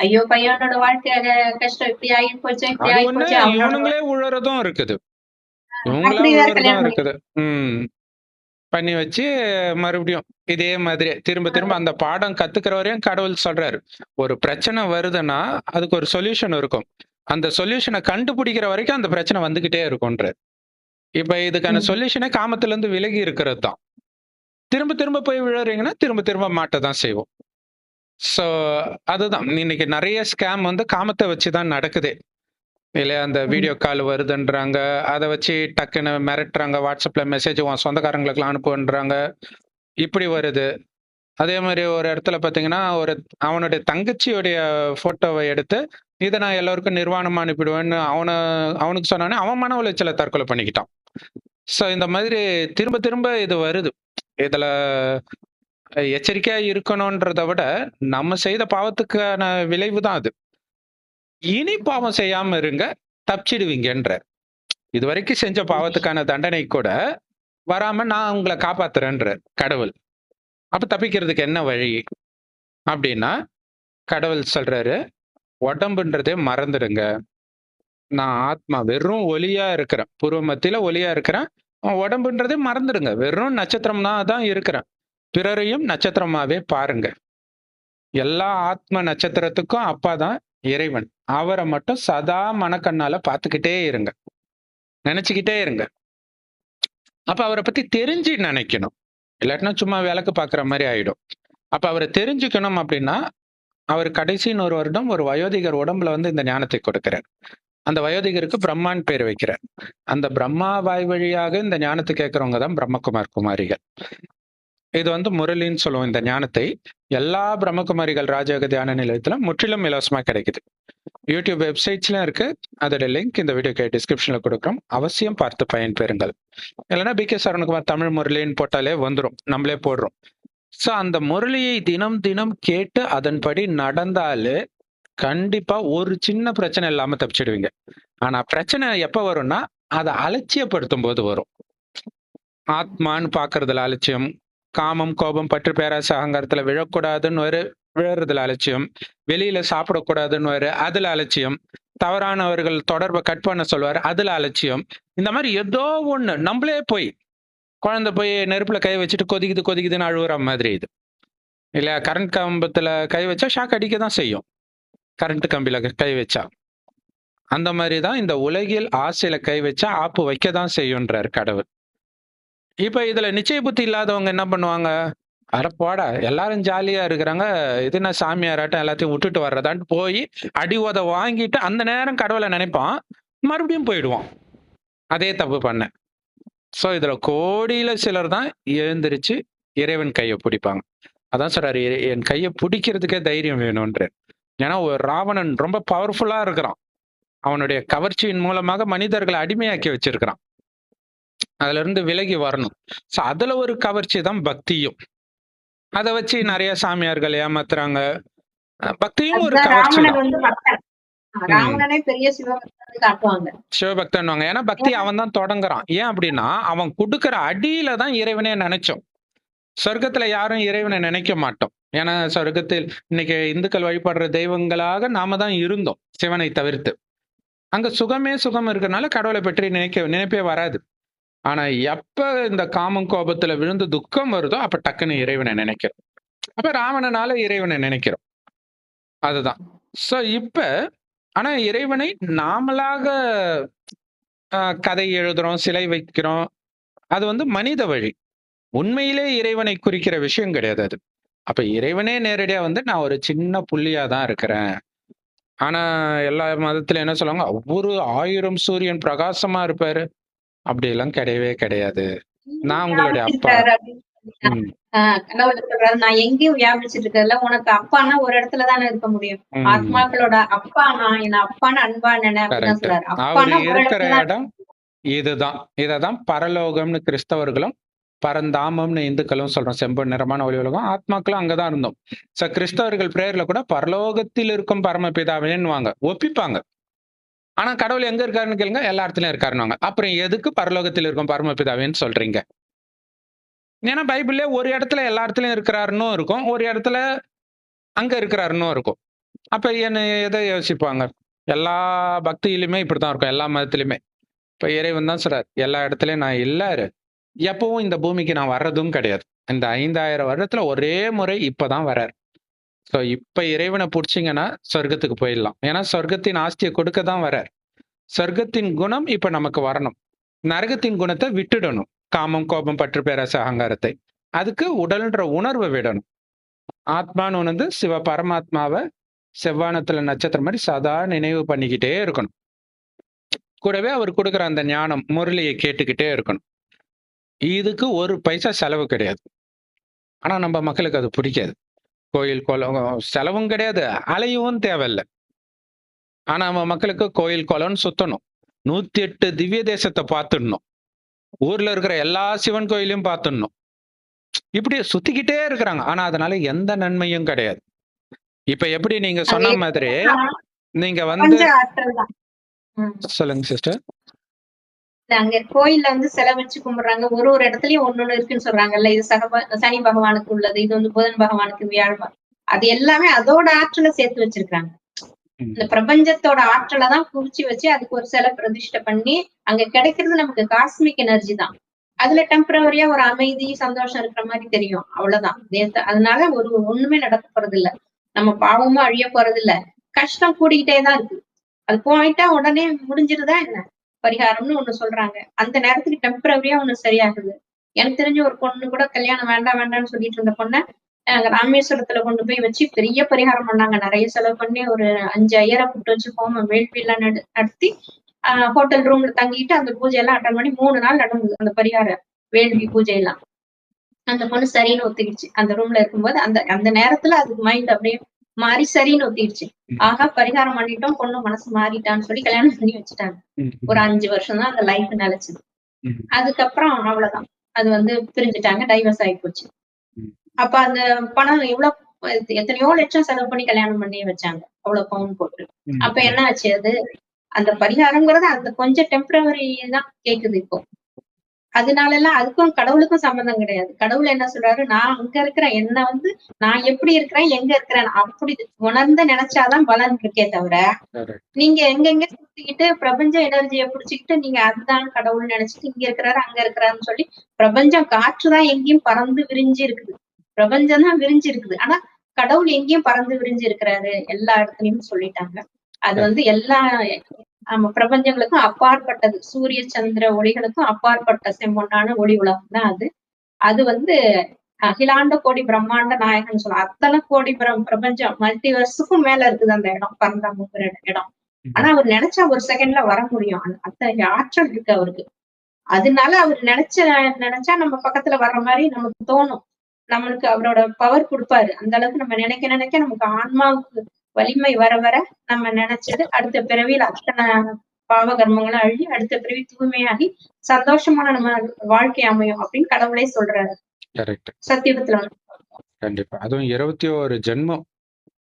ஐயோ பையனோட வாழ்க்கை கஷ்டம் இப்படி ஆகி போச்சே, இப்படி அது ஆகி ஒண்ணு போச்சே, அவனோட இவனுங்களே உழறதும் இருக்குது. இவங்களா அப்படி வேற உழறதும் கல்யாணம் பண்ணி இருக்குது. ம். பண்ணி வச்சு மறுபடியும் இதே மாதிரி திரும்ப திரும்ப அந்த பாடம் கத்துக்கிற வரையும் கடவுள் சொல்றாரு. ஒரு பிரச்சனை வருதுன்னா, அதுக்கு ஒரு சொல்யூஷன் இருக்கும். அந்த சொல்யூஷன கண்டுபிடிக்கிற வரைக்கும் அந்த பிரச்சனை வந்துகிட்டே இருக்கும்ன்றாரு. இப்ப இதுக்கான ம். சொல்யூஷனே காமத்திலிருந்து விலகி இருக்கிறது தான். திரும்ப திரும்ப போய் விழறீங்கன்னா, திரும்ப திரும்ப மாட்ட தான் செய்வோம். ஸோ அதுதான். இன்னைக்கு நெறைய ஸ்கேம் வந்து காமத்த வச்சு தான் நடக்குதே. இல்லையா? அந்த ம். வீடியோ கால் வருதுன்றாங்க. அத வச்சு டக்குன்னு மிரட்டுறாங்க. WhatsAppல மெசேஜ் உன் சொந்தக்காரங்களுக்குலாம் அனுப்புன்றாங்க. இப்படி வருது. அதே மாரி ஒரு இடத்துல பார்த்தீங்கன்னா, அவனுடைய தங்கச்சியுடைய ஃபோட்டோவ எடுத்து இதை நான் எல்லாருக்கும் நிர்வாணமா அனுப்பிடுவேன்னு அவனுக்கு சொன்னானே அவன் மன உளைச்சலை தற்கொலை பண்ணிக்கிட்டான். ஸோ இந்த மாதிரி திரும்ப திரும்ப இது வருது. இதுல எச்சரிக்கையா இருக்கணும்ன்றதை விட நம்ம செய்த பாவத்துக்கான விளைவு தான் அது. இனி பாவம் செய்யாம இருங்க, தப்பிச்சிடுவீங்கன்ற. இது வரைக்கும் செஞ்ச பாவத்துக்கான தண்டனை கூட வராம நான் உங்களை காப்பாத்துறேன்ற கடவுள். அப்ப தப்பிக்கிறதுக்கு என்ன வழி அப்படின்னா, கடவுள் சொல்றாரு, உடம்புன்றதே மறந்துடுங்க. நான் ஆத்மா, வெறும் ஒளியா இருக்கிறேன், பூர்வ மத்தியில ஒளியா இருக்கிறேன். உடம்புன்றதே மறந்துடுங்க, வெறும் நட்சத்திரம் தான் இருக்கிறேன். பிறரையும் நட்சத்திரமாவே பாருங்க. எல்லா ஆத்ம நட்சத்திரத்துக்கும் அப்பா தான் இறைவன். அவரை மட்டும் சதா மனக்கண்ணால பார்த்துக்கிட்டே இருங்க, நினைச்சுக்கிட்டே இருங்க. அப்ப அவரை பத்தி தெரிஞ்சு நினைக்கணும், இல்லாட்டினா சும்மா விளக்கு பார்க்குற மாதிரி ஆயிடும். அப்ப அவரை தெரிஞ்சுக்கணும் அப்படின்னா, அவர் கடைசின்னு ஒரு வருடம் ஒரு வயோதிகர் உடம்புல வந்து இந்த ஞானத்தை கொடுக்கிறார். அந்த வயோதிகருக்கு பிரம்மான்னு பேர் வைக்கிறார். அந்த பிரம்மா வாய் வழியாக இந்த ஞானத்தை கேட்கறவங்க தான் பிரம்மகுமார் குமாரிகள். இது வந்து முரளின்னு சொல்லுவோம். இந்த ஞானத்தை எல்லா பிரம்மகுமாரிகள் ராஜயோக தியான நிலையத்துல முற்றிலும் இலவசமா கிடைக்குது. யூடியூப் வெப்சைட்ஸ்லயும் இருக்கு. அதோட லிங்க் இந்த வீடியோக்கு டிஸ்கிரிப்ஷன்ல கொடுக்குறோம். அவசியம் பார்த்து பயன்பெறுங்கள். இல்லைன்னா BK சரவணகுமார் தமிழ் முரளின்னு போட்டாலே வந்துடும், நம்மளே போடுறோம். ஸோ அந்த முரளியை தினம் தினம் கேட்டு அதன்படி நடந்தாலே கண்டிப்பா ஒரு சின்ன பிரச்சனை இல்லாம தப்பிச்சிடுவீங்க. ஆனா பிரச்சனை எப்ப வரும்னா, அதை அலட்சியப்படுத்தும் போது வரும். ஆத்மான்னு பாக்குறதுல அலட்சியம், காமம், கோபம், பற்று, பேராசை, அகங்காரத்துல விழக்கூடாதுன்னு விழறதுல அலட்சியம், வெளியில சாப்பிடக்கூடாதுன்னு அதுல அலட்சியம், தவறானவர்கள் தொடர்பை கட் பண்ண சொல்லுவாரு, அதுல அலட்சியம். இந்த மாதிரி ஏதோ ஒண்ணு நம்மளே போய் குழந்தை போய் நெருப்புல கை வச்சுட்டு கொதிக்குதுன்னு அழுகுற மாதிரி இது இல்ல. கரண்ட் கம்பத்துல கை வச்சா ஷாக் அடிக்க தான் செய்யும், கரண்ட் கம்பியில கை வச்சா. அந்த மாதிரிதான் இந்த உலகில் ஆசையில கை வச்சா ஆப்பு வைக்க தான் செய்யுன்றார் கடவுள். இப்ப இதுல நிச்சய புத்தி இல்லாதவங்க என்ன பண்ணுவாங்க, அட போடா எல்லாரும் ஜாலியா இருக்கிறாங்க, இது என்ன சாமியாராட்டம் எல்லாத்தையும் விட்டுட்டு வர்றதான்ட்டு போய் அடி உத வாங்கிட்டு அந்த நேரம் கடவுளை நினைப்பான், மறுபடியும் போயிடுவான் அதே தப்பு பண்ண. சோ இதுல கோடியில சிலர் தான் எழுந்திருச்சு இறைவன் கையை பிடிப்பாங்க. அதான் சொல்றாரு, என் கையை பிடிக்கிறதுக்கே தைரியம் வேணும்ன்ற. ஏன்னா ஒரு ராவணன் ரொம்ப பவர்ஃபுல்லா இருக்கிறான், அவனுடைய கவர்ச்சியின் மூலமாக மனிதர்களை அடிமையாக்கி வச்சிருக்கிறான். அதுல இருந்து விலகி வரணும். சோ அதுல ஒரு கவர்ச்சி தான் பக்தியும். அதை வச்சு நிறைய சாமியார்கள் ஏமாத்துறாங்க. பக்தியும் ஒரு அதுதான் கவர்ச்சி ராவணன் தான். வந்து பக்தன். ராவணனே பெரிய சிவபக்தன் காட்டுவாங்க. சிவபக்தன்வாங்க. ஏன்னா பக்தி அவன் தான் தொடங்குறான். ஏன் அப்படின்னா அவன் கொடுக்கிற அடியில தான் இறைவனே நினைச்சோம். சொர்க்கத்துல யாரும் இறைவனை நினைக்க மாட்டோம். ஏன்னா சொர்க்கத்தில் இன்னைக்கு இந்துக்கள் வழிபடுற தெய்வங்களாக நாம தான் இருந்தோம், சிவனை தவிர்த்து. அங்க சுகமே சுகம் இருக்கிறதுனால கடவுளை பற்றி நினைப்பே வராது. ஆனா எப்ப இந்த காமம் கோபத்துல விழுந்து துக்கம் வருதோ அப்ப டக்குன்னு இறைவனை நினைக்கிறோம். அப்ப ராவணனால இறைவனை நினைக்கிறோம். அதுதான். சோ இப்ப ஆனா இறைவனை நாமளாக கதை எழுதுறோம், சிலை வைக்கிறோம். அது வந்து மனித வழி. உண்மையிலே இறைவனை குறிக்கிற விஷயம் கிடையாது அது. அப்ப இறைவனே நேரடியா வந்து நான் ஒரு சின்ன புள்ளியா தான் இருக்கிறேன். ஆனா எல்லா மதத்துல என்ன சொல்லுவாங்க, ஒவ்வொரு 1000 சூரியன் பிரகாசமா இருப்பாரு. அப்படி எல்லாம் கிடையவே கிடையாது. நான் உங்களுடைய அப்பா. கடவுள் சொல்றாரு, நான் எங்கேயும் வியாபிச்சிட்டு இருக்கல, உனக்கு அப்பானா ஒரு இடத்துல தானே இருக்க முடியும். ஆத்மாக்களோட அப்பானா என்ன, அப்பான்னு அன்பா நினை அப்படின்னு சொல்றாரு. அவர் இருக்கிற இடம் இதுதான். இததான் பரலோகம்னு கிறிஸ்தவர்களும் பரந்தாமம்னு இந்துக்களும் சொல்றோம். செம்பு நிறமான ஒளி உலகம். ஆத்மாக்களும் அங்கதான் இருந்தோம். சோ கிறிஸ்தவர்கள் பிரேயர்ல கூட பரலோகத்தில் இருக்கும் பரமபிதாவேன்னுவாங்க, ஒப்பிப்பாங்க. ஆனா கடவுள் எங்க இருக்காருன்னு கேளுங்க, எல்லா இடத்துலயும் இருக்காருன்னு. அப்புறம் எதுக்கு பரலோகத்தில் இருக்கும் பரமபிதாவேன்னு சொல்றீங்க? ஏன்னா பைபிள்ல ஒரு இடத்துல எல்லா இடத்துலயும் இருக்கிறாருன்னு இருக்கும், ஒரு இடத்துல அங்க இருக்கிறாருன்னு இருக்கும். அப்ப என்ன எதை யோசிப்பாங்க? எல்லா பக்தியிலுமே இப்படித்தான் இருக்கும், எல்லா மதத்திலுமே. இப்ப இறைவன் தான் சொல்றாரு, எல்லா இடத்துலயும் நான் இல்லாரு, எப்பவும் இந்த பூமிக்கு நான் வர்றதும் கிடையாது. இந்த 5000 வருடத்துல ஒரே முறை இப்பதான் வர்றாரு. சோ இப்ப இறைவனை புடிச்சிங்கன்னா சொர்க்கத்துக்கு போயிடலாம். ஏன்னா சொர்க்கத்தின் ஆஸ்தியை கொடுக்க தான் வர்றார். சொர்க்கத்தின் குணம் இப்ப நமக்கு வரணும். நரகத்தின் குணத்தை விட்டுடணும். காமம், கோபம், பற்று, பேராசை, அகங்காரத்தை. அதுக்கு உடல்ன்ற உணர்வை விடணும். ஆத்மான்னு உணர்ந்து சிவ பரமாத்மாவை செவ்வானத்துல நட்சத்திரம் மாதிரி சதா நினைவு பண்ணிக்கிட்டே இருக்கணும். கூடவே அவர் கொடுக்குற அந்த ஞானம் முரளியை கேட்டுக்கிட்டே இருக்கணும். இதுக்கு ஒரு பைசா செலவு கிடையாது. ஆனா நம்ம மக்களுக்கு அது பிடிக்காது. கோயில், குளம் செலவும் கிடையாது, அலையவும் தேவையில்லை. ஆனா நம்ம மக்களுக்கு கோயில் குளம்னு சுத்தணும். 108 திவ்ய தேசத்தை பார்த்துடணும். ஊர்ல இருக்கிற எல்லா சிவன் கோயிலையும் பார்த்துடணும். இப்படி சுத்திக்கிட்டே இருக்கிறாங்க. ஆனா அதனால எந்த நன்மையும் கிடையாது. இப்ப எப்படி நீங்க அது சொன்ன மாதிரி எப்படின்னா நீங்க வந்து பிரபஞ்ச ஆற்றல் தான். ம். சொல்லுங்க சிஸ்டர். அங்க கோயில்ல வந்து சிலை வச்சு கும்பிடுறாங்க. ஒரு ஒரு இடத்துலயும் ஒண்ணொண்ணு இருக்குன்னு சொல்றாங்கல்ல. இது சனி பகவானுக்கு உள்ளது. இது வந்து புதன் பகவானுக்கு, அது எல்லாமே அதோட ஆற்றல சேர்த்து வச்சிருக்காங்க. இந்த பிரபஞ்சத்தோட ஆற்றலை தான் குவிச்சு வச்சு அதுக்கு ஒரு சிலை பிரதிஷ்டை பண்ணி அங்க கிடைக்கிறது நமக்கு காஸ்மிக் எனர்ஜி தான். அதுல டெம்பரவரியா ஒரு அமைதி, சந்தோஷம் இருக்கிற மாதிரி தெரியும். அவ்வளவுதான். அதனால ஒண்ணுமே நடக்க போறது இல்ல. நம்ம பாவமும் அழிய போறது இல்ல. கஷ்டம் கூடிக்கிட்டே தான் இருக்கு. அது போயிட்டா உடனே முடிஞ்சிருதா என்ன? பரிகாரம்னு ஒண்ணு சொல்றாங்க. அந்த நேரத்துக்கு டெம்பரவரியா ஒண்ணு சரியாகுது. எனக்கு தெரிஞ்ச ஒரு பொண்ணு கூட கல்யாணம் வேண்டாம் வேண்டாம்னு சொல்லிட்டு இருந்த பொண்ண ராமேஸ்வரத்துல கொண்டு போய் வச்சு பெரிய பரிகாரம் பண்ணாங்க. நிறைய செலவு பண்ணி ஒரு 5 ஐயரை கூப்பிட்டு வச்சு ஹோமம் வேள்வி எல்லாம் நடத்தி ஹோட்டல் ரூம்ல தங்கிட்டு அந்த பூஜை எல்லாம் அட்டன் பண்ணி 3 நாள் நடந்தது அந்த பரிகார வேள்வி பூஜை எல்லாம். அந்த பொண்ணு சரின்னு ஒத்துக்கிடுச்சு. அந்த ரூம்ல இருக்கும்போது அந்த அந்த நேரத்துல அதுக்கு மைண்ட் அப்படியே மாறி சரின்னு ஒத்திடுச்சு. ஆகா பரிகாரம் பண்ணிட்டோம், பொண்ணு மனசு மாறிட்டான்னு சொல்லி கல்யாணம் பண்ணி வச்சுட்டாங்க. ஒரு 5 வருஷம் தான் அந்த லைஃப் நிலைச்சது. அதுக்கப்புறம் அவ்வளவுதான். அது வந்து பிரிஞ்சுட்டாங்க, டைவர்ஸ் ஆகி போச்சு. அப்ப அந்த பணம் எத்தனையோ லட்சம் செலவு பண்ணி கல்யாணம் பண்ணி வச்சாங்க. அவ்வளவு பவுன் போட்டு. அப்ப என்ன ஆச்சு அது? அந்த பரிகாரம்ங்கிறது அந்த கொஞ்சம் டெம்பரவரி தான் கேக்குது இப்போ. அதனால எல்லாம் அதுக்கும் கடவுளுக்கும் சம்பந்தம் கிடையாது. கடவுள் என்ன சொல்றாரு? நான் அங்க இருக்கிறேன். என்ன வந்து நான் எப்படி இருக்கிறேன், எங்க இருக்கிறேன் அப்படி உணர்ந்து நினைச்சாதான் பலன் இருக்கே தவிர, நீங்க எங்கெங்க சுத்திக்கிட்டு பிரபஞ்ச எனர்ஜியை புடிச்சுக்கிட்டு நீங்க அதுதான் கடவுள் நினைச்சிட்டு இங்க இருக்கிறாரு, அங்க இருக்கிறாருன்னு சொல்லி பிரபஞ்சம் காற்றுதான் எங்கேயும் பறந்து விரிஞ்சு இருக்குது. பிரபஞ்சம் தான் விரிஞ்சு இருக்குது. ஆனா கடவுள் எங்கேயும் பறந்து விரிஞ்சு இருக்கிறாரு எல்லா இடத்துலயும் சொல்லிட்டாங்க. அது வந்து எல்லா பிரபஞ்சங்களுக்கும் அப்பாற்பட்டது. சூரிய சந்திர ஒளிகளுக்கும் அப்பாற்பட்ட செம்பொன்னான ஒளி உலகம் தான் அது. அது வந்து அகிலாண்ட கோடி பிரம்மாண்ட நாயகன் சொல்லலாம். அத்தனை கோடி பிரபஞ்சம் மல்டிவர்ஸுக்கும் மேல இருக்குது அந்த இடம், பரந்தாமங்கிற இடம். ஆனா அவர் நினைச்சா ஒரு செகண்ட்ல வர முடியும். அத்தனை ஆற்றல் இருக்கு அவருக்கு. அதனால அவர் நினைச்சா நம்ம பக்கத்துல வர்ற மாதிரி நமக்கு தோணும். நம்மளுக்கு அவரோட பவர் கொடுப்பாரு. அந்த அளவுக்கு நம்ம நினைக்க நமக்கு ஆன்மாவுக்கு வலிமை வர வர நம்ம நினைச்சது அடுத்த பிறவியில் அத்தனை பாவ கர்மங்களும் அழி அடுத்த பிறவி தூய்மையாகி சந்தோஷமான நம்ம வாழ்க்கை அமையும் அப்படின்னு கடவுளே சொல்றாரு. சத்தியத்துல கண்டிப்பா. அதுவும் 21 ஜென்மம்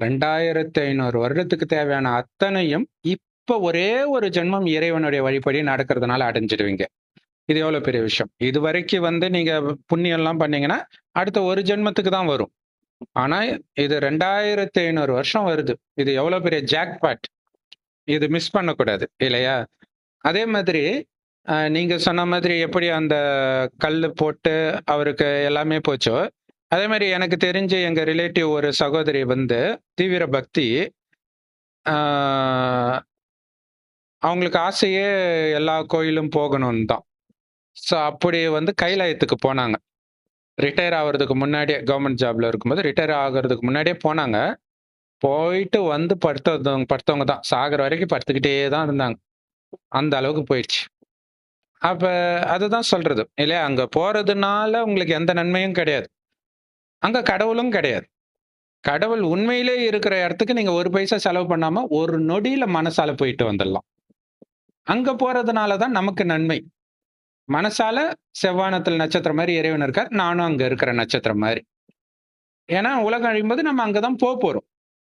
2500 வருடத்துக்கு தேவையான அத்தனையும் இப்ப ஒரே ஒரு ஜென்மம் இறைவனுடைய வழிபடி நடக்கிறதுனால அடைஞ்சிடுவீங்க. இது எவ்வளவு பெரிய விஷயம். இது வரைக்கும் வந்து நீங்க புண்ணியம் எல்லாம் பண்ணீங்கன்னா அடுத்த ஒரு ஜென்மத்துக்கு தான் வரும். ஆனா இது 2500 வருஷம் வருது. இது எவ்வளவு பெரிய ஜாக்பாட். இது மிஸ் பண்ணக்கூடாது இல்லையா? அதே மாதிரி நீங்க சொன்ன மாதிரி எப்படி அந்த கல்லு போட்டு அவருக்கு எல்லாமே போச்சோ, அதே மாதிரி எனக்கு தெரிஞ்சு எங்க ரிலேட்டிவ் ஒரு சகோதரி வந்து தீவிர பக்தி. அவங்களுக்கு ஆசையே எல்லா கோயிலும் போகணும்னு தான். ஸோ அப்படி வந்து கைலாயத்துக்கு போனாங்க. ரிட்டையர் ஆகிறதுக்கு முன்னாடியே, கவர்மெண்ட் ஜாப்ல இருக்கும்போது ரிட்டையர் ஆகிறதுக்கு முன்னாடியே போனாங்க. போயிட்டு வந்து படுத்தவங்க தான். சாகிற வரைக்கும் படுத்துக்கிட்டே தான் இருந்தாங்க. அந்த அளவுக்கு போயிடுச்சு. அப்ப அதுதான் சொல்றது இல்லையா? அங்க போறதுனால உங்களுக்கு எந்த நன்மையும் கிடையாது. அங்க கடவுளும் கிடையாது. கடவுள் உண்மையிலே இருக்கிற இடத்துக்கு நீங்க ஒரு பைசா செலவு பண்ணாம ஒரு நொடியில மனசால போயிட்டு வந்துடலாம். அங்க போறதுனால தான் நமக்கு நன்மை. மனசால செவ்வானத்தில் நட்சத்திரம் மாதிரி இறைவன் இருக்கார். நானும் அங்க இருக்கிற நட்சத்திரம் மாதிரி. ஏன்னா உலகம் அழியும்போது நம்ம அங்கதான் போறோம்.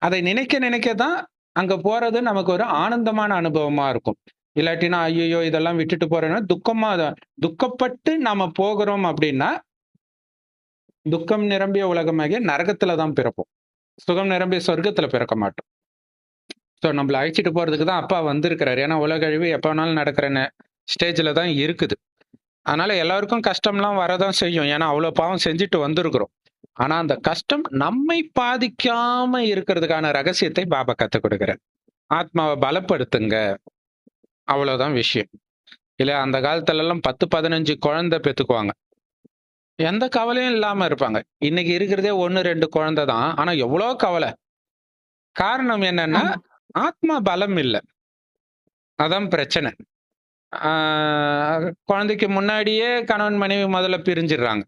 அதை நினைக்க தான் அங்க போறது நமக்கு ஒரு ஆனந்தமான அனுபவமா இருக்கும். இல்லாட்டினா ஐயோ இதெல்லாம் விட்டுட்டு போறேன்னா துக்கப்பட்டு நாம போகிறோம் அப்படின்னா துக்கம் நிரம்பிய உலகமாகிய நரகத்துல தான் பிறப்போம். சுகம் நிரம்பிய சொர்க்கத்துல பிறக்க மாட்டோம். ஸோ நம்மளை அழைச்சிட்டு போறதுக்கு தான் அப்பா வந்திருக்கிறாரு. ஏன்னா உலக அழிவு எப்ப வேணாலும் நடக்கிற ஸ்டேஜ்ல தான் இருக்குது. அதனால எல்லாருக்கும் கஷ்டம்லாம் வரதான் செய்யும். ஏன்னா அவ்வளவு பாவம் செஞ்சுட்டு வந்திருக்கிறோம். ஆனா அந்த கஷ்டம் நம்மை பாதிக்காம இருக்கிறதுக்கான ரகசியத்தை பாபா கத்துக் கொடுக்கிறார். ஆத்மாவை பலப்படுத்துங்க, அவ்வளவுதான் விஷயம். இல்ல அந்த காலத்துல எல்லாம் 10-15 குழந்தை பெத்துக்குவாங்க. எந்த கவலையும் இல்லாம இருப்பாங்க. இன்னைக்கு இருக்கிறதே 1-2 குழந்தை தான். ஆனா எவ்வளவு கவலை. காரணம் என்னன்னா ஆத்மா பலம் இல்லை. அதான் பிரச்சனை. குழந்தைக்கு முன்னாடியே கணவன் மனைவி முதல்ல பிரிஞ்சிடுறாங்க.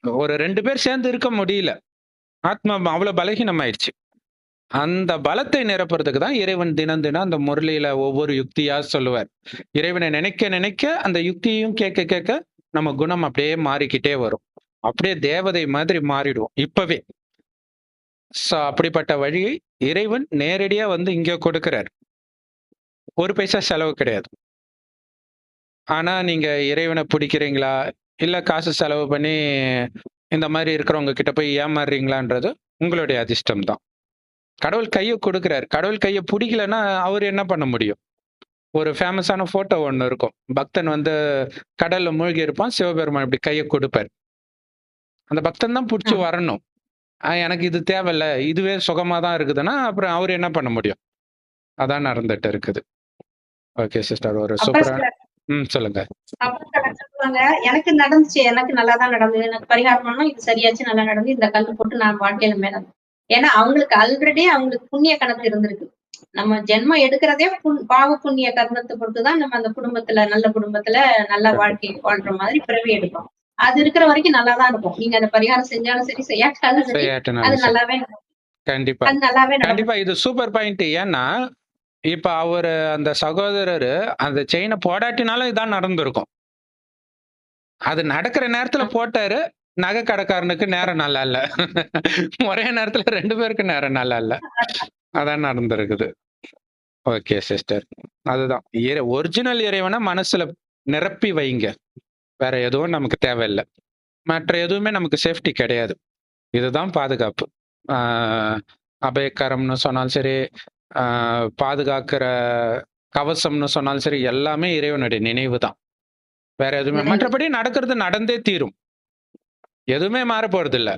ஒரு 2 பேர் சேர்ந்து இருக்க முடியல. ஆத்மா அவ்வளவு பலகீனம் ஆயிடுச்சு. அந்த பலத்தை நிரப்புறதுக்கு தான் இறைவன் தினம் தினம் அந்த முரளியில ஒவ்வொரு யுக்தியா சொல்லுவார். இறைவனை நினைக்க நினைக்க அந்த யுக்தியும் கேட்க கேட்க நம்ம குணம் அப்படியே மாறிக்கிட்டே வரும். அப்படியே தேவதை மாதிரி மாறிடுவோம் இப்பவே. அப்படிப்பட்ட வழியை இறைவன் நேரடியா வந்து இங்க கொடுக்கிறார். ஒரு பைசா செலவு கிடையாது. ஆனா நீங்க இறைவனை பிடிக்கிறீங்களா? இல்ல காசு செலவு பண்ணி இந்த மாதிரி இருக்கிறவங்க கிட்ட போய் ஏமாறுறீங்களான்றது உங்களுடைய அதிர்ஷ்டம் தான். கடவுள் கையை கொடுக்கிறார். கடவுள் கையை பிடிக்கலன்னா அவர் என்ன பண்ண முடியும்? ஒரு ஃபேமஸான போட்டோ ஒண்ணு இருக்கும். பக்தன் வந்து கடல்ல மூழ்கி இருப்பான். சிவபெருமான் இப்படி கையை கொடுப்பார். அந்த பக்தன் தான் பிடிச்சி வரணும். எனக்கு இது தேவையில்ல, இதுவே சுகமா தான் இருக்குதுன்னா அப்புறம் அவர் என்ன பண்ண முடியும்? அதான் நடந்துட்டு இருக்குது. ஓகே சிஸ்டர், ஒரு சூப்பரா சொல்லுங்க. சொல்லுவாங்க, எனக்கு நடந்துச்சு, எனக்கு நல்லாதான் நடந்தது, எனக்கு பரிகாரம் பண்ணோம், இது சரியாச்சு, நல்லா நடந்து இந்த கல்லு போட்டு நான் வாழ்க்கையில மேல. ஏன்னா அவங்களுக்கு ஆல்ரெடி அவங்களுக்கு புண்ணிய கணக்கு இருந்திருக்கு. நம்ம ஜென்மம் எடுக்கிறதே பாவ புண்ணிய கர்மத்தை பொறுத்துதான் நம்ம அந்த குடும்பத்துல நல்ல குடும்பத்துல நல்ல வாழ்க்கை வாழ்ற மாதிரி பிறவி எடுப்போம். அது இருக்கிற வரைக்கும் நல்லாதான் இருக்கும். நீங்க அந்த பரிகாரம் செஞ்சாலும் சரி, செய்யாட்டாலும் சரி, அது நல்லாவே கண்டிப்பா கண்டிப்பா. இது சூப்பர் பாயிண்ட். ஏன்னா இப்ப அவரு அந்த சகோதரரு அந்த செயினை போடாட்டினாலும் இதான் நடந்திருக்கும். அது நடக்கிற நேரத்துல போட்டாரு. நகை கடைக்காரனுக்கு நேரம் நல்லா இல்ல. ஒரே நேரத்துல 2 பேருக்கு நேரம் நல்லா இல்ல. அதான் நடந்திருக்குது. ஓகே சிஸ்டர், அதுதான் ஒரிஜினல் இறைவனை மனசுல நிரப்பி வைங்க. வேற எதுவும் நமக்கு தேவையில்லை. மற்ற எதுவுமே நமக்கு சேஃப்டி கிடையாது. இதுதான் பாதுகாப்பு. அபயக்கரம்னு சொன்னாலும் சரி, பாதுகாக்கிற கவசம்னு சொன்னாலும் சரி, எல்லாமே இறைவனுடைய நினைவு தான். வேற எதுவுமே. மற்றபடி நடக்கிறது நடந்தே தீரும். எதுவுமே மாற போறது இல்ல.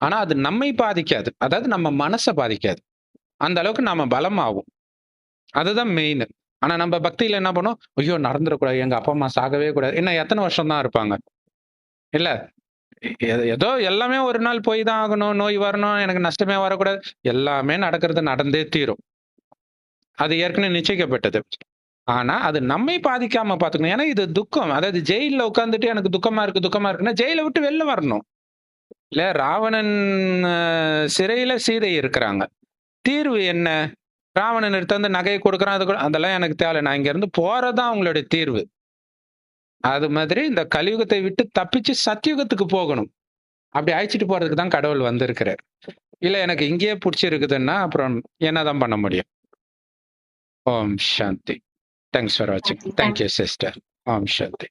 ஆனா அது நம்மை பாதிக்காது. அதாவது நம்ம மனசை பாதிக்காது. அந்த அளவுக்கு நாம பலமாகும். அதுதான் மெயின். ஆனா நம்ம பக்தியில என்ன பண்ணோம்? ஐயோ நடந்துடக்கூடாது, எங்க அப்பா அம்மா சாகவே கூடாது. இன்னும் எத்தனை வருஷம் தான் இருப்பாங்க? இல்ல, ஏதோ எல்லாமே ஒரு நாள் போய் தான் ஆகணும், நோய் வரணும், எனக்கு நஷ்டமே வரக்கூடாது. எல்லாமே நடக்கிறது நடந்தே தீரும். அது ஏற்கனவே நிச்சயிக்கப்பட்டது. ஆனா அது நம்மை பாதிக்காம பாத்துக்கணும். ஏன்னா இது துக்கம். அதாவது ஜெயில உட்கார்ந்துட்டு எனக்கு துக்கமா இருக்குன்னா ஜெயில விட்டு வெளில வரணும். இல்ல, ராவணன் சிறையில சீதை இருக்கிறாங்க. தீர்வு என்ன? ராவணன் எடுத்து வந்து நகையை கொடுக்குறான், அதெல்லாம் எனக்கு தேவை. நான் இங்க இருந்து போறதான் அவங்களுடைய தீர்வு. அது மாதிரி இந்த கலியுகத்தை விட்டு தப்பிச்சு சத்தியுகத்துக்கு போகணும். அப்படி அழைச்சிட்டு போறதுக்கு தான் கடவுள் வந்திருக்கிறார். இல்ல எனக்கு இங்கேயே பிடிச்சிருக்குதுன்னா அப்புறம் என்னதான் பண்ண முடியும்? ஓம் சாந்தி. தேங்க்ஸ் ஃபார் வாட்சிங். Thank you sister. ஓம் சாந்தி.